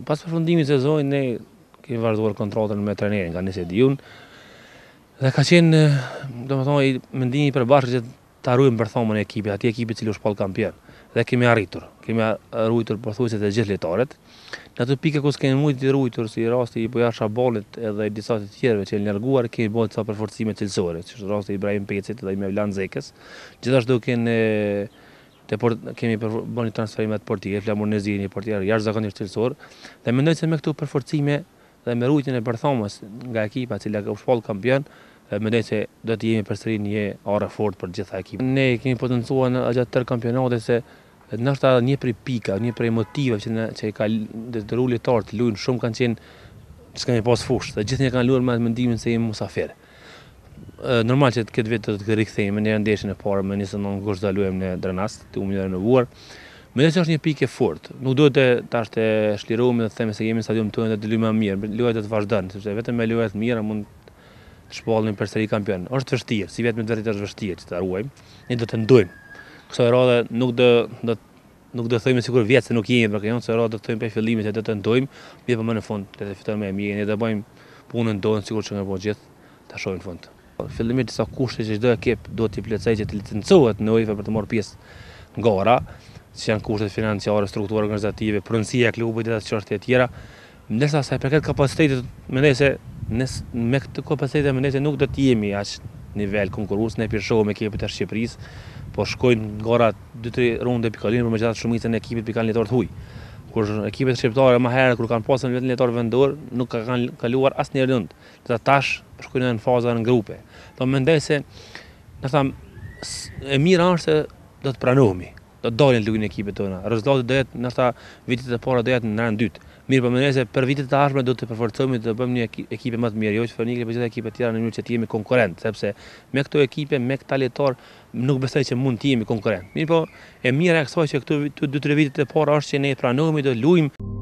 Pas përfundimit të sezonit ne kemi vazhduar kontratën me trajnerin nga Nese Diun dhe ka qenë, domethënë, mendimi i përbashkët që ta ruajmë përthomën e ekipit, atij ekipi i cili u shpall kampion. Dhe kemi arritur. Kemi ruajtur pothuajse të gjithë lojtarët. Në ato pika ku s'kemi mujt të ruajtur, si rasti i Bujar Shaballit edhe i disa të tjerëve që janë larguar, kemi bërë disa përforcime cilësore, si është rasti i Ibrahim Pecit dhe i Mevlan Zekës. Gjithashtu kemi bërë një transferim të portierit, Flamur Nezi, një portier jashtëzakonisht cilësor, dhe mendoj se me këto përforcime dhe me ruajtjen e përthomës nga ekipa e cila u shpall kampion, mendoj se do të jemi përsëri një orë fort për gjitha ekipën. Ne kemi potencuar gjatë tërë kampionatit se ndoshta një prej pika, një prej motivave që ka detyruar lojtarët të luajnë shumë kanë qenë s'kemi pas fushë, dhe gjithnjë kanë luajtur me mendimin se jemi musafir. Normal që këtë vit do të rikthehemi në ndeshjen e parë me 29 gusht do luajmë në Drenast, të humbi renovuar. Mendoj se është një pikë fort. Nuk duhet tash të shlirohemi dhe të themi se jemi në stadium tonë dhe të luajmë më mirë. Luajt do të vazhdojnë, sepse vetëm me luajt mira mund të shpallin përsëri kampion. Është vështirë, si vetëm vetë është vështirë që ta ruajmë. Ne do të ndojmë. Kësaj radhe nuk do thojmë sikur vjet se nuk jemi për kënjë, kësaj radhe do të thojmë për fillimit se do të ndojmë, mirë po më në fund do të fitojmë më mirë, ne do bëjmë punën tonë sikur që ne po gjithë ta shohim në fund. Fillimisht disa kushte që çdo ekip duhet t'i plotësojë që të licencohet në UEFA për të marrë pjesë në gara, që janë kushtet financiare, struktura organizative, pronësia e klubit dhe çështje të tjera. Ndërsa sa i përket kapacitetit, mendoj se me këtë kapacitet mendoj se nuk do të jemi aq nivel konkurrues, ne pirshohemi me ekipet e Shqipërisë, po shkojnë gara 2-3 runde pikëllim, por megjithatë shumica e ekipit kanë lojtarë të huaj. Kur ekipet shqiptare më herët kur kanë pasur vetëm lojtar vendor, nuk kanë kaluar asnjë rund. Dhe tash shkojnë në faza në grupe. Do mendoj se e mira është se do të pranohemi. Do të dalin luajnë ekipet tona. Rezultati do jetë ndoshta vitet e para do jetë në rand dytë. Mirë, po mendoj se për vitet e ardhshme do të përforcojmë të bëjmë një ekipe më të mirë, jo që Fenikë, por gjithë ekipet tjera në mënyrë që të jemi konkurrent, sepse me këto ekipe, me këta lojtar nuk besoj që mund të jemi konkurrent. Mirë, po e mira e kësaj që këto 2-3 vitet e para është që ne pranohemi të luajmë